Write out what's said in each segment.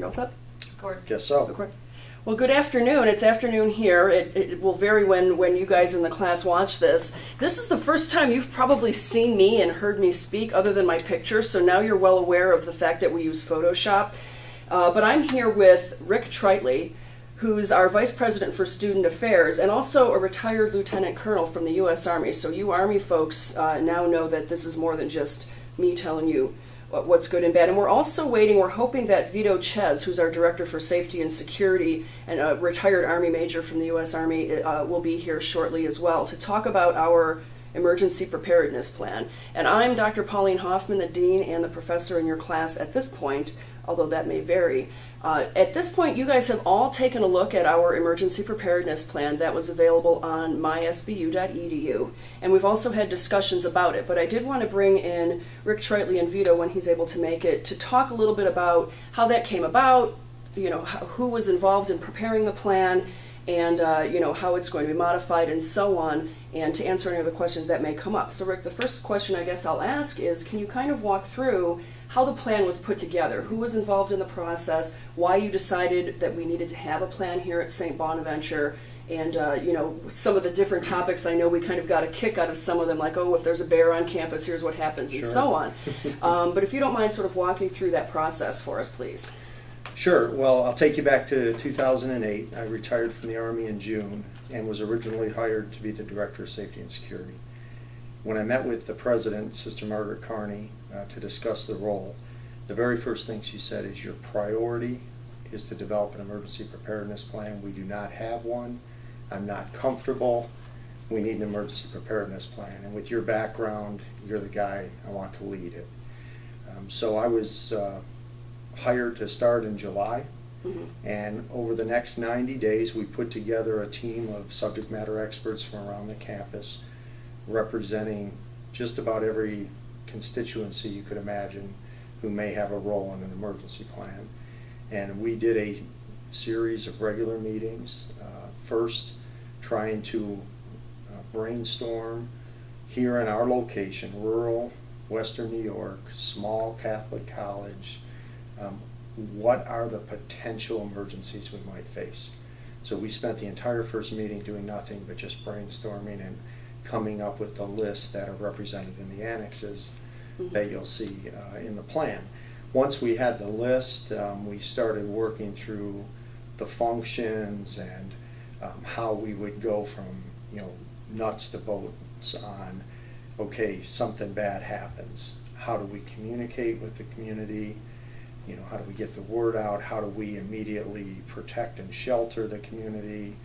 You all set? Gordon. Guess so. Okay. Well, good afternoon. It's afternoon here. It will vary when you guys in the class watch this. This is the first time you've probably seen me and heard me speak other than my picture, so now you're well aware of the fact that we use Photoshop. But I'm here with Rick Tritley, who's our Vice President for Student Affairs and also a retired Lieutenant Colonel from the U.S. Army. So you Army folks now know that this is more than just me telling you what's good and bad. And we're also we're hoping that Vito Ches, who's our Director for Safety and Security and a retired Army Major from the U.S. Army, will be here shortly as well to talk about our emergency preparedness plan. And I'm Dr. Pauline Hoffman, the Dean and the Professor in your class at this point, although that may vary. At this point, you guys have all taken a look at our emergency preparedness plan that was available on mysbu.edu, and we've also had discussions about it. But I did want to bring in Rick Tritley and Vito when he's able to make it to talk a little bit about how that came about, who was involved in preparing the plan, and how it's going to be modified and so on, and to answer any of the questions that may come up. So Rick, the first question I guess I'll ask is, can you kind of walk through how the plan was put together, who was involved in the process, why you decided that we needed to have a plan here at St. Bonaventure, and some of the different topics. I know we kind of got a kick out of some of them, like, oh, if there's a bear on campus, here's what happens, and so on. But if you don't mind sort of walking through that process for us, please. Sure. Well, I'll take you back to 2008. I retired from the Army in June and was originally hired to be the Director of Safety and Security. When I met with the President, Sister Margaret Carney, to discuss the role, the very first thing she said is your priority is to develop an emergency preparedness plan. We do not have one. I'm not comfortable. We need an emergency preparedness plan. And with your background, you're the guy I want to lead it. So I was hired to start in July. Mm-hmm. And over the next 90 days, we put together a team of subject matter experts from around the campus representing just about every constituency you could imagine who may have a role in an emergency plan. And we did a series of regular meetings, first trying to brainstorm here in our location, rural Western New York, small Catholic college, what are the potential emergencies we might face. So we spent the entire first meeting doing nothing but just brainstorming and coming up with the lists that are represented in the annexes that you'll see in the plan. Once we had the list, we started working through the functions and how we would go from nuts to bolts on, okay, something bad happens. How do we communicate with the community? How do we get the word out? How do we immediately protect and shelter the community?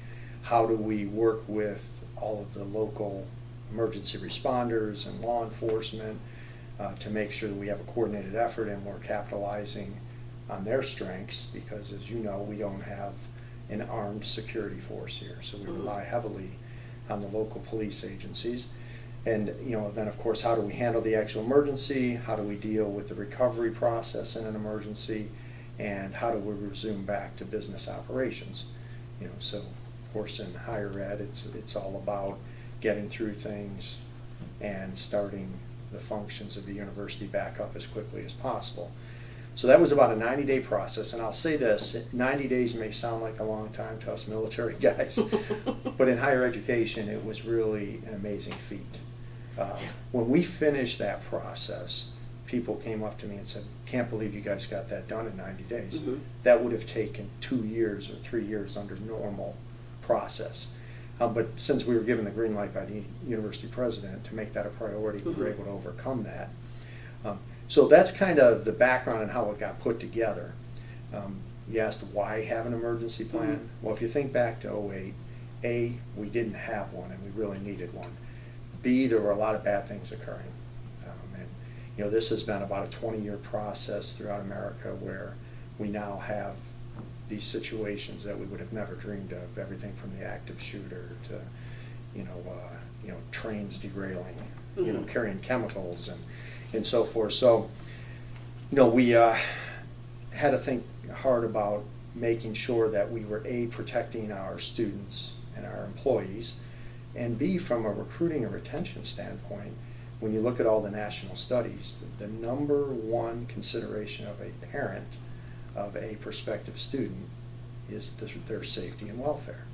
How do we work with all of the local emergency responders and law enforcement to make sure that we have a coordinated effort and we're capitalizing on their strengths, because as you know, we don't have an armed security force here, so we rely heavily on the local police agencies. And then of course, how do we handle the actual emergency? How do we deal with the recovery process in an emergency? And how do we resume back to business operations? So of course in higher ed, it's all about getting through things and starting the functions of the university back up as quickly as possible. So that was about a 90-day process, and I'll say this, 90 days may sound like a long time to us military guys, but in higher education it was really an amazing feat. When we finished that process, people came up to me and said, can't believe you guys got that done in 90 days. Mm-hmm. That would have taken 2 years or 3 years under normal process. But since we were given the green light by the university president to make that a priority, we were able to overcome that. So that's kind of the background and how it got put together. You asked why have an emergency plan? Mm-hmm. Well, if you think back to 2008, A, we didn't have one and we really needed one. B, there were a lot of bad things occurring. And this has been about a 20-year process throughout America where we now have these situations that we would have never dreamed of, everything from the active shooter to, trains derailing, carrying chemicals and so forth. So, we had to think hard about making sure that we were A, protecting our students and our employees, and B, from a recruiting and retention standpoint, when you look at all the national studies, the number one consideration of a parent of a prospective student is their safety and welfare.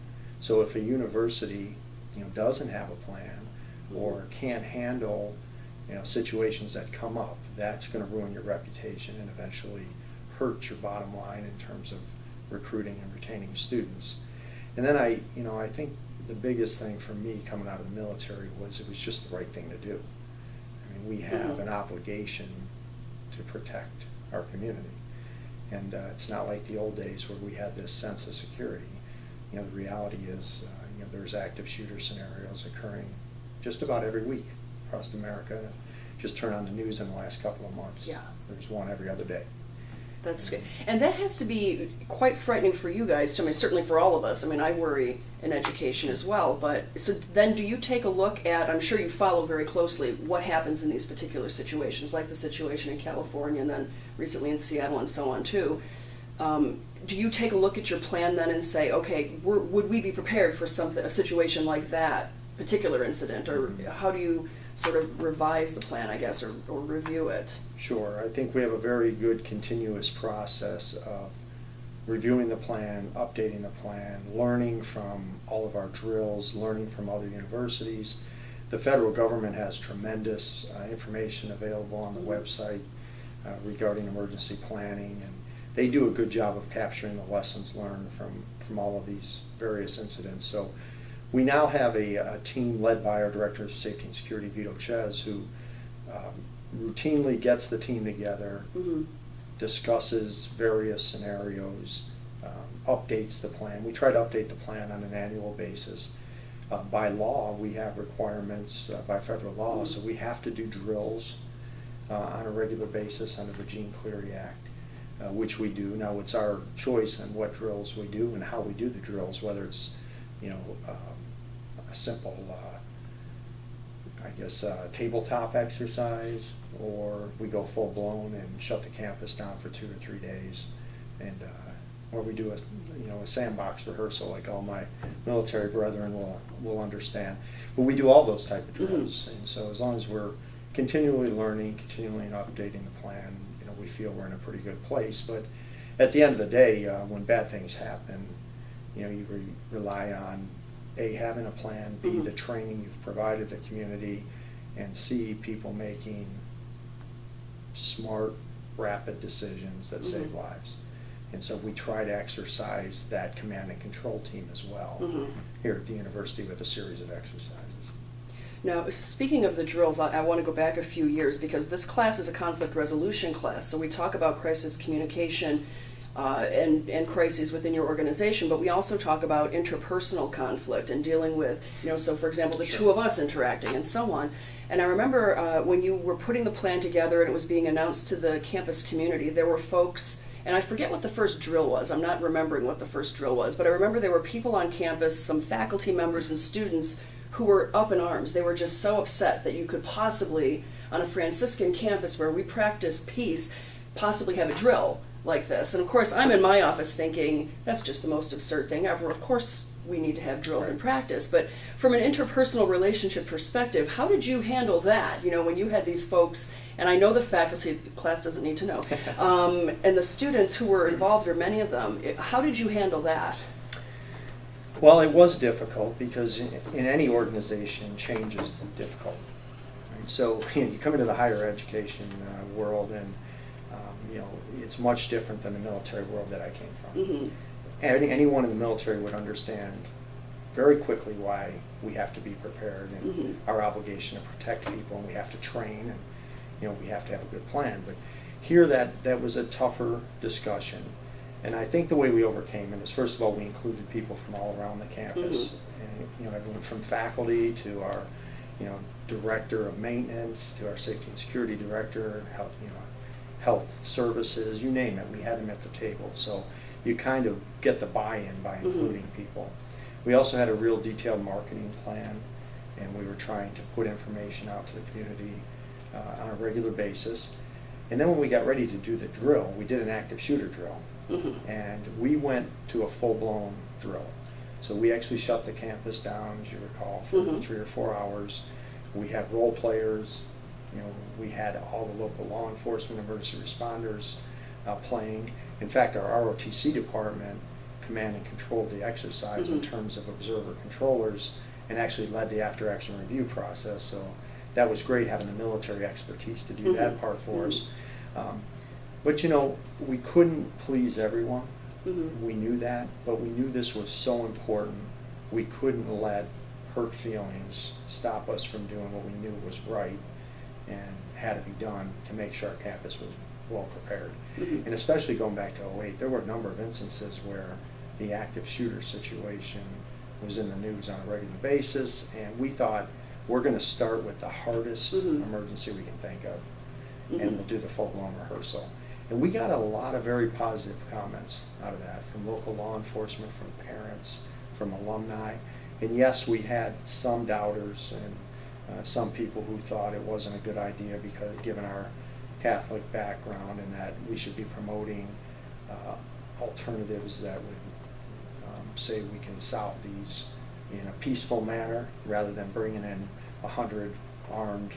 So if a university, doesn't have a plan or can't handle, situations that come up, that's going to ruin your reputation and eventually hurt your bottom line in terms of recruiting and retaining students. And then I think the biggest thing for me coming out of the military was it was just the right thing to do. I mean, we have an obligation to protect our community. And it's not like the old days where we had this sense of security. The reality is, there's active shooter scenarios occurring just about every week across America. Just turn on the news in the last couple of months. Yeah. There's one every other day. That's good. And that has to be quite frightening for you guys. I mean, certainly for all of us. I mean, I worry in education as well. But so then do you take a look at, I'm sure you follow very closely, what happens in these particular situations, like the situation in California and then recently in Seattle and so on too. Do you take a look at your plan then and say, okay, would we be prepared for a situation like that particular incident? Or how do you sort of revise the plan, I guess, or review it? Sure. I think we have a very good continuous process of reviewing the plan, updating the plan, learning from all of our drills, learning from other universities. The federal government has tremendous information available on the website regarding emergency planning, and they do a good job of capturing the lessons learned from all of these various incidents. So we now have a team led by our Director of Safety and Security, Vito Ches, who routinely gets the team together, discusses various scenarios, updates the plan. We try to update the plan on an annual basis. By law, we have requirements by federal law, so we have to do drills on a regular basis under the Gene Cleary Act, which we do. Now, it's our choice on what drills we do and how we do the drills, whether it's a simple, tabletop exercise, or we go full blown and shut the campus down for 2 or 3 days, and or we do a sandbox rehearsal like all my military brethren will understand. But we do all those type of drills, and so as long as we're continually learning, continually updating the plan, we feel we're in a pretty good place. But at the end of the day, when bad things happen, you rely on A, having a plan, B, the training you've provided the community, and C, people making smart, rapid decisions that save lives. And so we try to exercise that command and control team as well here at the university with a series of exercises. Now, speaking of the drills, I want to go back a few years because this class is a conflict resolution class. So we talk about crisis communication and crises within your organization, but we also talk about interpersonal conflict and dealing with, so for example, the two of us interacting and so on. And I remember when you were putting the plan together and it was being announced to the campus community, there were folks, and I forget what the first drill was. I'm not remembering what the first drill was, but I remember there were people on campus, some faculty members and students who were up in arms. They were just so upset that you could possibly, on a Franciscan campus where we practice peace, possibly have a drill like this. And of course, I'm in my office thinking, that's just the most absurd thing ever. Of course, we need to have drills and practice. But from an interpersonal relationship perspective, how did you handle that? When you had these folks, and I know the faculty, the class doesn't need to know, and the students who were involved, or many of them, how did you handle that? Well, it was difficult because in any organization, change is difficult. Right? So you come into the higher education world, and it's much different than the military world that I came from. Anyone in the military would understand very quickly why we have to be prepared and our obligation to protect people, and we have to train, and we have to have a good plan. But here, that was a tougher discussion. And I think the way we overcame it is, first of all, we included people from all around the campus, and everyone from faculty to our, director of maintenance to our safety and security director, health services, you name it. We had them at the table, so you kind of get the buy-in by including people. We also had a real detailed marketing plan, and we were trying to put information out to the community on a regular basis. And then when we got ready to do the drill, we did an active shooter drill. And we went to a full-blown drill. So we actually shut the campus down, as you recall, for 3 or 4 hours. We had role players. We had all the local law enforcement, emergency responders playing, In fact, our ROTC department command and controlled the exercise in Mhm. terms of observer controllers and actually led the after-action review process. So that was great having the military expertise to do that Mhm. part for us. Mhm. But you know, we couldn't please everyone. Mhm. We knew that, but we knew this was so important. We couldn't let hurt feelings stop us from doing what we knew was right and had to be done to make sure our campus was well prepared. Mhm. And especially going back to '08, there were a number of instances where the active shooter situation was in the news on a regular basis, and we thought we're going to start with the hardest Mhm. emergency we can think of, Mhm. and we'll do the full-blown rehearsal. And we got a lot of very positive comments out of that from local law enforcement, from parents, from alumni. And yes, we had some doubters and some people who thought it wasn't a good idea because given our Catholic background and that we should be promoting alternatives that would say we can solve these in a peaceful manner rather than bringing in 100 armed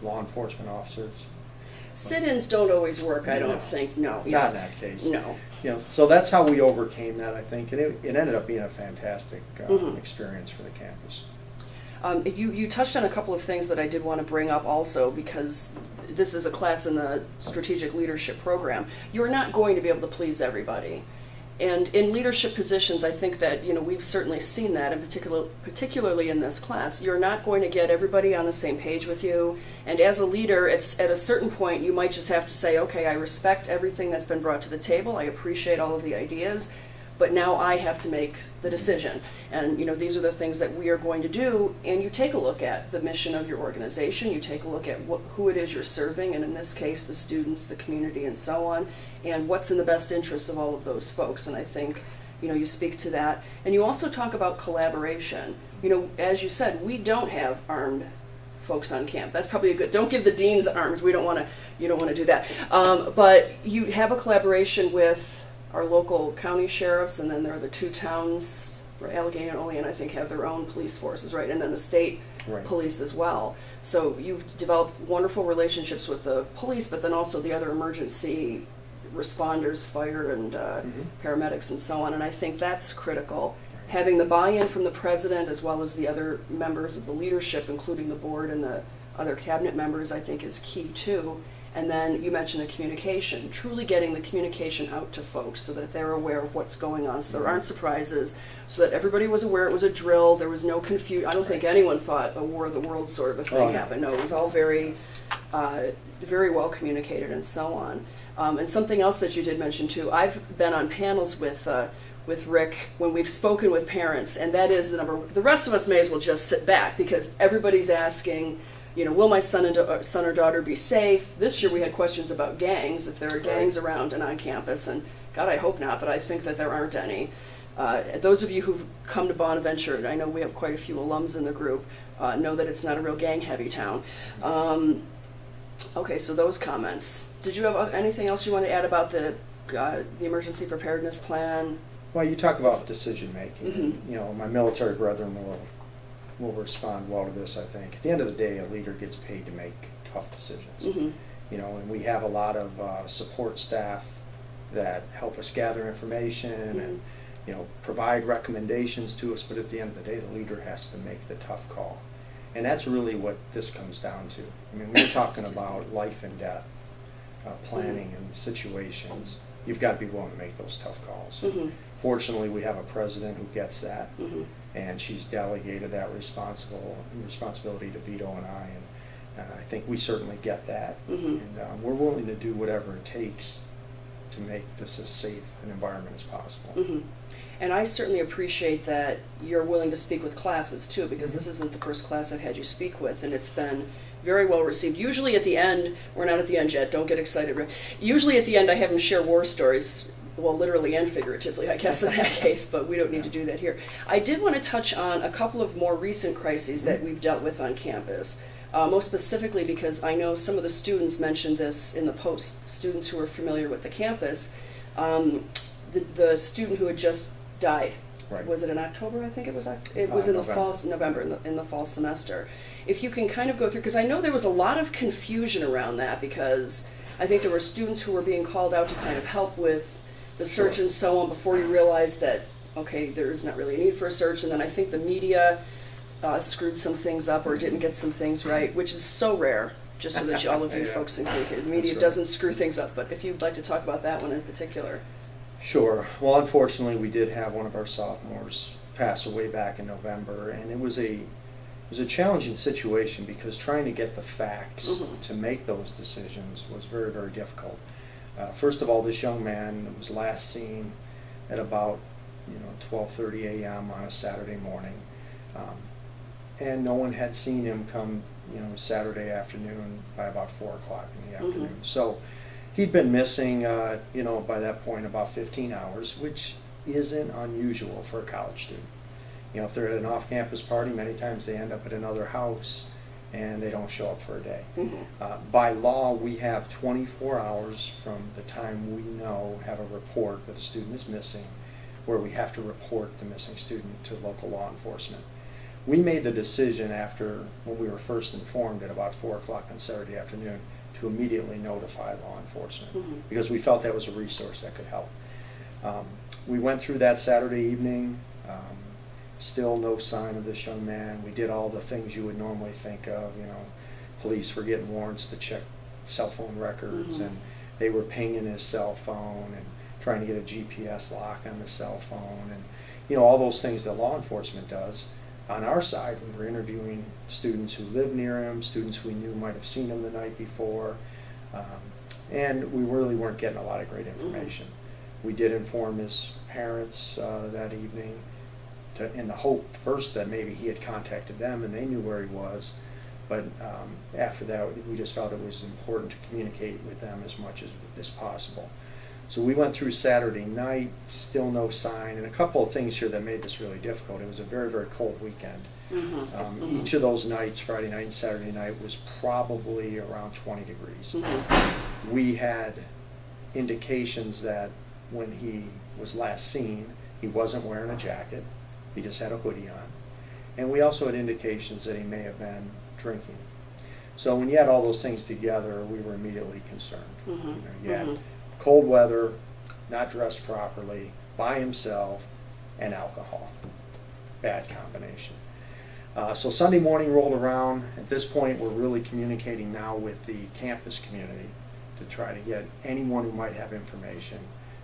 law enforcement officers. Sit-ins don't always work, I No. don't think, no. Not in that case. No. You know, so that's how we overcame that, I think, and it ended up being a fantastic Mhm. experience for the campus. You touched on a couple of things that I did want to bring up also, because this is a class in the strategic leadership program. You're not going to be able to please everybody. And in leadership positions, I think that, you know, we've certainly seen that, and particularly in this class. You're not going to get everybody on the same page with you. And as a leader, it's at a certain point, you might just have to say, okay, I respect everything that's been brought to the table. I appreciate all of the ideas, but now I have to make the decision. And, you know, these are the things that we are going to do. And you take a look at the mission of your organization. You take a look at who it is you're serving, and in this case, the students, the community, and so on, and what's in the best interest of all of those folks. And I think, you know, you speak to that. And you also talk about collaboration. You know, as you said, we don't have armed folks on camp. That's probably a good, don't give the deans arms. We don't want to, you don't want to do that. But you have a collaboration with our local county sheriffs, and then there are the two towns, Allegheny and Olean, I think, have their own police forces, right? And then the state Right. police as well. So you've developed wonderful relationships with the police, but then also the other emergency responders, fire and paramedics and so on. And I think that's critical. Having the buy-in from the president as well as the other members of the leadership, including the board and the other cabinet members, I think is key too. And then you mentioned the communication, truly getting the communication out to folks so that they're aware of what's going on, so there aren't surprises, so that everybody was aware it was a drill, there was no confusion. I don't think anyone thought a War of the Worlds sort of a thing happened. No, it was all very, very well communicated and so on. And something else that you did mention too, I've been on panels with Rick when we've spoken with parents, and that is the number. The rest of us may as well just sit back because everybody's asking, you know, will my son or daughter be safe? This year we had questions about gangs, if there are gangs around and on campus, and God, I hope not, but I think that there aren't any. Those of you who've come to Bonaventure, and I know we have quite a few alums in the group, know that it's not a real gang-heavy town. Okay, so those comments. Did you have anything else you want to add about the emergency preparedness plan? Well, you talk about decision making. Mhm. You know, my military brethren will respond well to this, I think. At the end of the day, a leader gets paid to make tough decisions. Mm-hmm. You know, and we have a lot of support staff that help us gather information and, you know, provide recommendations to us, but at the end of the day, the leader has to make the tough call. And that's really what this comes down to. I mean, we're talking about life and death, planning and situations. You've got to be willing to make those tough calls. Mm-hmm. Fortunately, we have a president who gets that, Mm-hmm. and she's delegated that responsibility to Vito and I, and I think we certainly get that. Mm-hmm. And we're willing to do whatever it takes to make this as safe an environment as possible. Mm-hmm. And I certainly appreciate that you're willing to speak with classes too, because this isn't the first class I've had you speak with, and it's been very well received. Usually at the end, we're not at the end yet, don't get excited. Usually at the end I have them share war stories, well, literally and figuratively, I guess, in that case, but we don't need to do that here. I did want to touch on a couple of more recent crises that we've dealt with on campus, most specifically because I know some of the students mentioned this in the post, students who are familiar with the campus. The student who had just died, Right. was it in October, I think it was? It was in the November. in the fall semester. If you can kind of go through, because I know there was a lot of confusion around that, because I think there were students who were being called out to kind of help with the search and so on before you realized that, okay, there's not really a need for a search. And then I think the media screwed some things up or didn't get some things right, which is so rare, just so that all of you folks in communication. The media doesn't screw things up, but if you'd like to talk about that one in particular. Sure. Well, unfortunately, we did have one of our sophomores pass away back in November, and it was a challenging situation because trying to get the facts to make those decisions was very, very difficult. First of all, this young man was last seen at about 12:30 a.m. on a Saturday morning, and no one had seen him come Saturday afternoon by about 4 o'clock in the afternoon. So he'd been missing by that point about 15 hours, which isn't unusual for a college student. If they're at an off-campus party, many times they end up at another house and they don't show up for a day. By law, we have 24 hours from the time we have a report that a student is missing, where we have to report the missing student to local law enforcement. We made the decision when we were first informed at about 4 o'clock on Saturday afternoon to immediately notify law enforcement because we felt that was a resource that could help. We went through that Saturday evening. Still no sign of this young man. We did all the things you would normally think of. Police were getting warrants to check cell phone records, and they were pinging his cell phone and trying to get a GPS lock on the cell phone, and all those things that law enforcement does. On our side, we were interviewing students who lived near him, students we knew might have seen him the night before, and we really weren't getting a lot of great information. We did inform his parents that evening, in the hope first that maybe he had contacted them and they knew where he was, but after that we just felt it was important to communicate with them as much as possible. So we went through Saturday night, still no sign, and a couple of things here that made this really difficult. It was a very, very cold weekend. Each of those nights, Friday night and Saturday night, was probably around 20 degrees. We had indications that when he was last seen, he wasn't wearing a jacket. He just had a hoodie on. And we also had indications that he may have been drinking. So when you had all those things together, we were immediately concerned. You had cold weather, not dressed properly, by himself, and alcohol. Bad combination. So Sunday morning rolled around. At this point, we're really communicating now with the campus community to try to get anyone who might have information.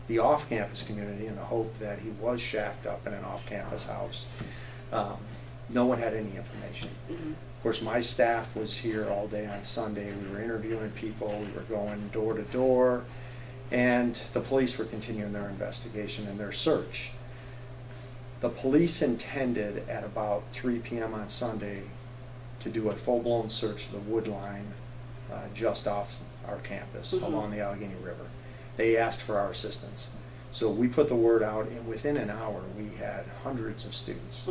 The off-campus community in the hope that he was shacked up in an off-campus house. No one had any information. Of course, my staff was here all day on Sunday. We were interviewing people. We were going door to door. And the police were continuing their investigation and their search. The police intended at about 3 p.m. on Sunday to do a full-blown search of the wood line just off our campus along the Allegheny River. They asked for our assistance. So we put the word out, and within an hour we had hundreds of students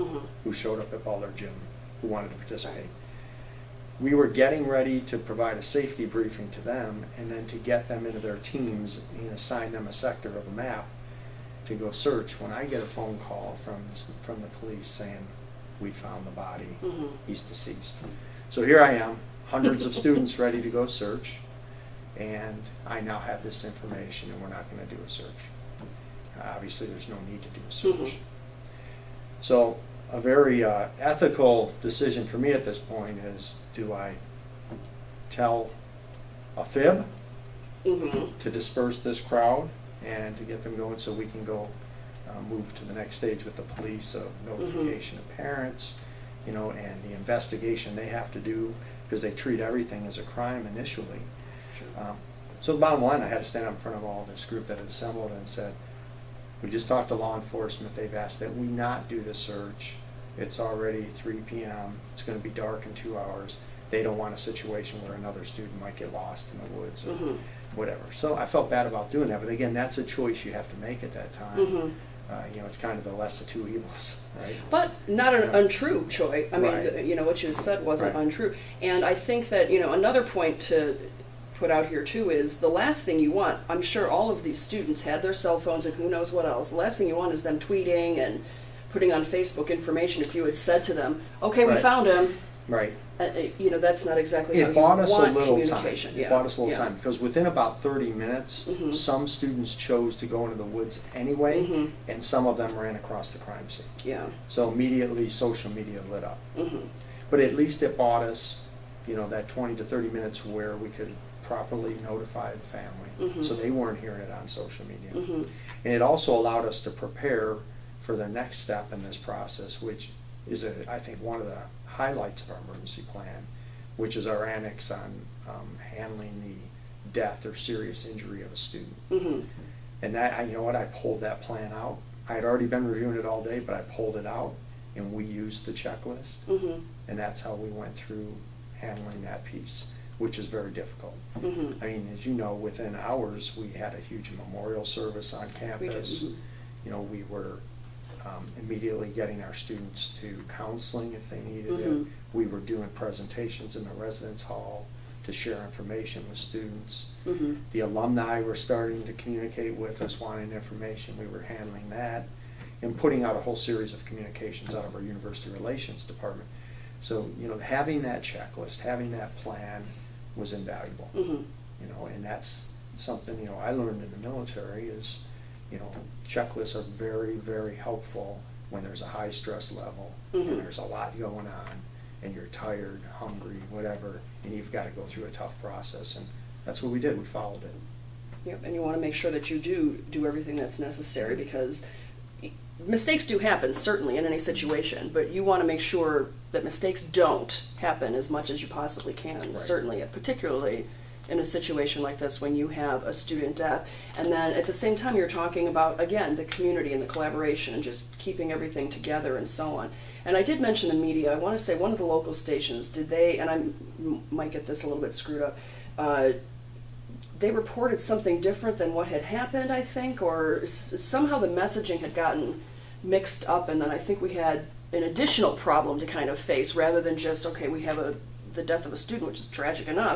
who showed up at Butler Gym who wanted to participate. We were getting ready to provide a safety briefing to them and then to get them into their teams and assign them a sector of a map to go search when I get a phone call from the police saying, "We found the body, he's deceased." So here I am, hundreds of students ready to go search, and I now have this information and we're not going to do a search. Obviously there's no need to do a search. So a very ethical decision for me at this point is, do I tell a fib to disperse this crowd and to get them going so we can go move to the next stage with the police of notification of parents, and the investigation they have to do because they treat everything as a crime initially. So the bottom line, I had to stand up in front of all this group that had assembled and said, we just talked to law enforcement. They've asked that we not do the search. It's already 3 p.m. It's going to be dark in 2 hours. They don't want a situation where another student might get lost in the woods or whatever. So I felt bad about doing that. But again, that's a choice you have to make at that time. It's kind of the less of two evils, right? But not an untrue choice. I mean, what you said wasn't untrue. And I think that, another point to put out here too is the last thing you want, I'm sure all of these students had their cell phones and who knows what else. The last thing you want is them tweeting and putting on Facebook information. If you had said to them, okay, we found him, Right. That's not exactly how It you bought us a want little time. communication. It Yeah. bought us a little Yeah. time because within about 30 minutes, Mhm. some students chose to go into the woods anyway, Mhm. and some of them ran across the crime scene. Yeah. So immediately, social media lit up. Mhm. But at least it bought us, that 20 to 30 minutes where we could properly notify the family, Mhm. so they weren't hearing it on social media. Mhm. And it also allowed us to prepare for the next step in this process, which is, I think, one of the highlights of our emergency plan, which is our annex on handling the death or serious injury of a student. Mhm. And that, I pulled that plan out. I had already been reviewing it all day, but I pulled it out, and we used the checklist, Mhm. and that's how we went through handling that piece, which is very difficult. Mhm. I mean, as you know, within hours, we had a huge memorial service on campus. mhm. We were immediately getting our students to counseling if they needed Mhm. it. We were doing presentations in the residence hall to share information with students. Mhm. The alumni were starting to communicate with us, wanting information. We were handling that and putting out a whole series of communications out of our university relations department. So, having that checklist, having that plan was invaluable. Mhm. And that's something, I learned in the military is, checklists are very, very helpful when there's a high stress level Mhm. and there's a lot going on and you're tired, hungry, whatever, and you've got to go through a tough process. And that's what we did. We followed it. Yep, and you want to make sure that you do everything that's necessary, because mistakes do happen, certainly, in any situation, but you want to make sure that mistakes don't happen as much as you possibly can, Right. certainly, particularly in a situation like this when you have a student death. And then at the same time, you're talking about, again, the community and the collaboration and just keeping everything together and so on. And I did mention the media. I want to say one of the local stations, and I might get this a little bit screwed up, they reported something different than what had happened, I think, or somehow the messaging had gotten mixed up, and then I think we had an additional problem to kind of face rather than just, okay, we have the death of a student, which is tragic enough.